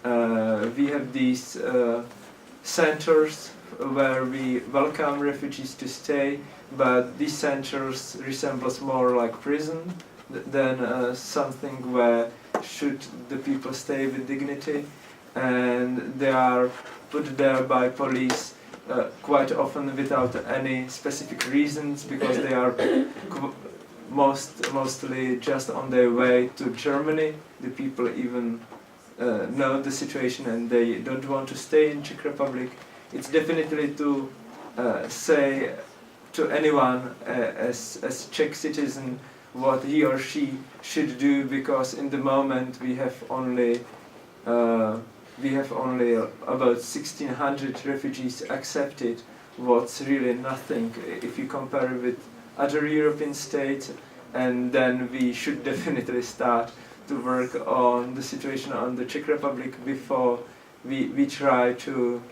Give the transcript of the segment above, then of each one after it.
We have these centers where we welcome refugees to stay, but these centers resembles more like prison than something where should the people stay with dignity, and they are put there by police quite often without any specific reasons, because they are mostly just on their way to Germany. The people even know the situation and they don't want to stay in Czech Republic. It's definitely to say to anyone as Czech citizen what he or she should do, because in the moment we have only about 1,600 refugees accepted, what's really nothing if you compare with other European states, and then we should definitely start to work on the situation on the Czech Republic before we try to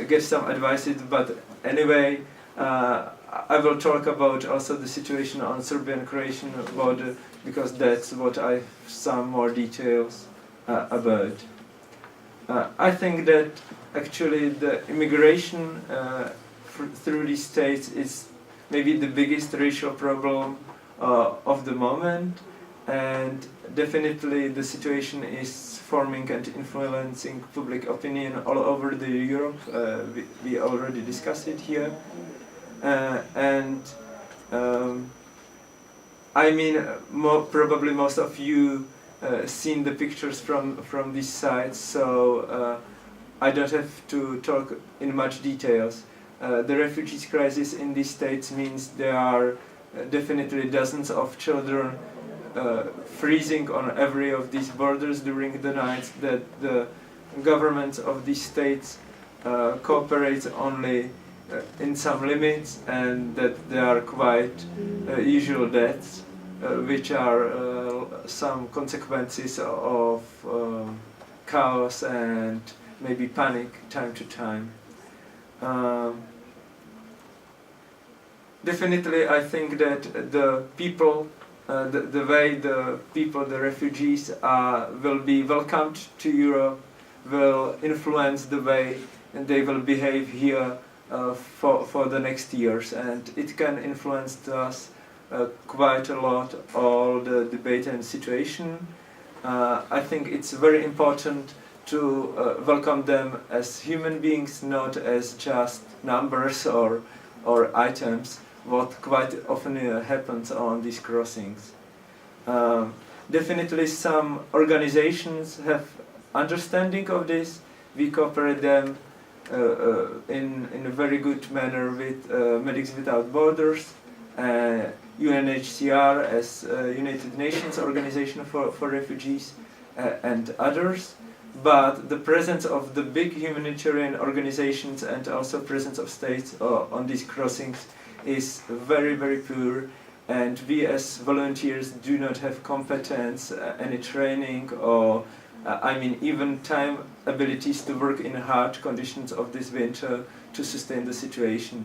get some advices. But anyway, I will talk about also the situation on Serbian-Croatian border, because that's what I have some more details about. I think that actually the immigration through these states is maybe the biggest racial problem of the moment, and definitely the situation is forming and influencing public opinion all over the Europe. We already discussed it here, I mean, probably most of you seen the pictures from these sites, so I don't have to talk in much details. The refugees crisis in these states means there are definitely dozens of children freezing on every of these borders during the nights, that the governments of these states cooperate only in some limits, and that there are quite usual deaths, which are some consequences of chaos and maybe panic time to time. Definitely I think that the people, the way the people, the refugees will be welcomed to Europe will influence the way they will behave here for the next years, and it can influence us quite a lot, all the debate and situation. I think it's very important to welcome them as human beings, not as just numbers or items, what quite often happens on these crossings. Definitely some organizations have understanding of this. We cooperate them in a very good manner with Medics Without Borders, UNHCR as United Nations Organization for Refugees, and others. But the presence of the big humanitarian organizations and also presence of states on these crossings is very, very poor, and we as volunteers do not have competence, any training, or I mean even time abilities to work in hard conditions of this winter to sustain the situation.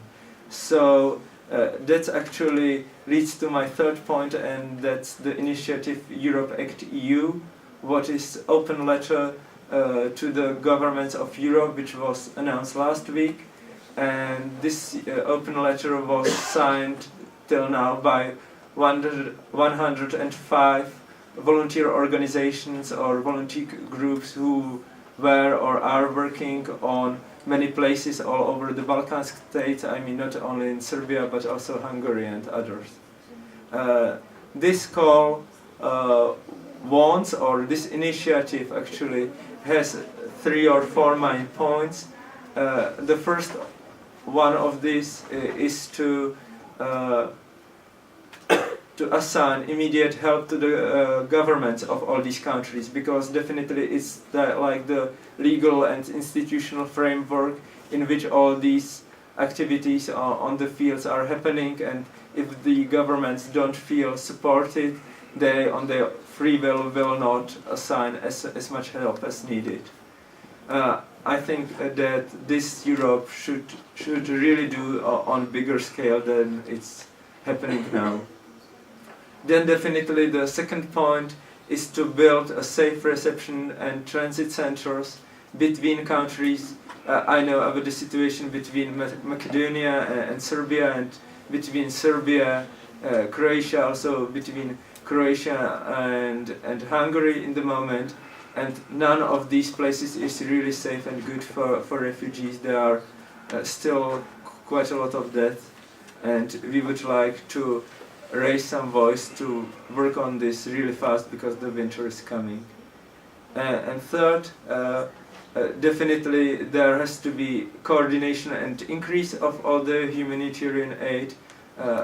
So that actually leads to my third point, and that's the initiative Europe Act EU, what is open letter to the governments of Europe, which was announced last week. And this open letter was signed till now by 105 volunteer organizations or volunteer groups who were or are working on many places all over the Balkan states. I mean, not only in Serbia but also Hungary and others. This call wants, or this initiative actually has 3 or 4 main points. The first one of these is to assign immediate help to the governments of all these countries, because definitely it's like the legal and institutional framework in which all these activities on the fields are happening, and if the governments don't feel supported, they on their free will not assign as much help as needed. I think that this Europe should really do on bigger scale than it's happening now. Then definitely the second point is to build a safe reception and transit centers between countries. I know about the situation between Macedonia and Serbia, and between Serbia, Croatia, also between Croatia and Hungary in the moment, and none of these places is really safe and good for refugees. There are still quite a lot of death, and we would like to raise some voice to work on this really fast because the winter is coming. And third, definitely there has to be coordination and increase of all the humanitarian aid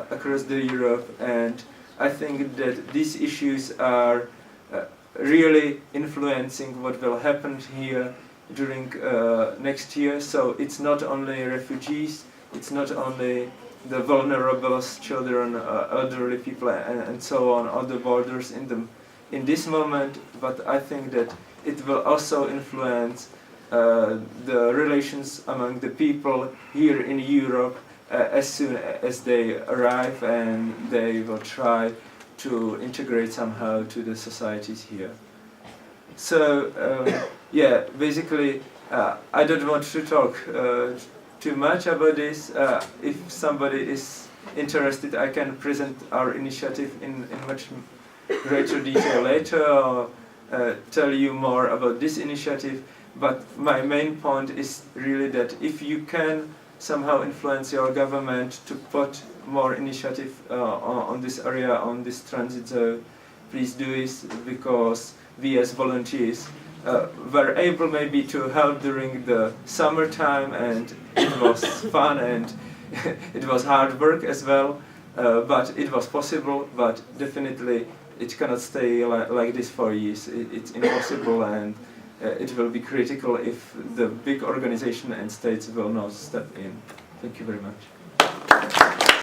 across the Europe, and I think that these issues are really influencing what will happen here during next year. So it's not only refugees, it's not only the vulnerable children, elderly people, and so on the borders in this moment, but I think that it will also influence the relations among the people here in Europe as soon as they arrive, and they will try to integrate somehow to the societies here. So yeah, basically I don't want to talk too much about this. If somebody is interested, I can present our initiative in much greater detail later, or tell you more about this initiative. But my main point is really that if you can somehow influence your government to put more initiative on this area, on this transit zone, please do it, because we as volunteers were able maybe to help during the summertime, and it was fun, and it was hard work as well, but it was possible. But definitely it cannot stay like this for years. It's impossible, and it will be critical if the big organization and states will not step in. Thank you very much.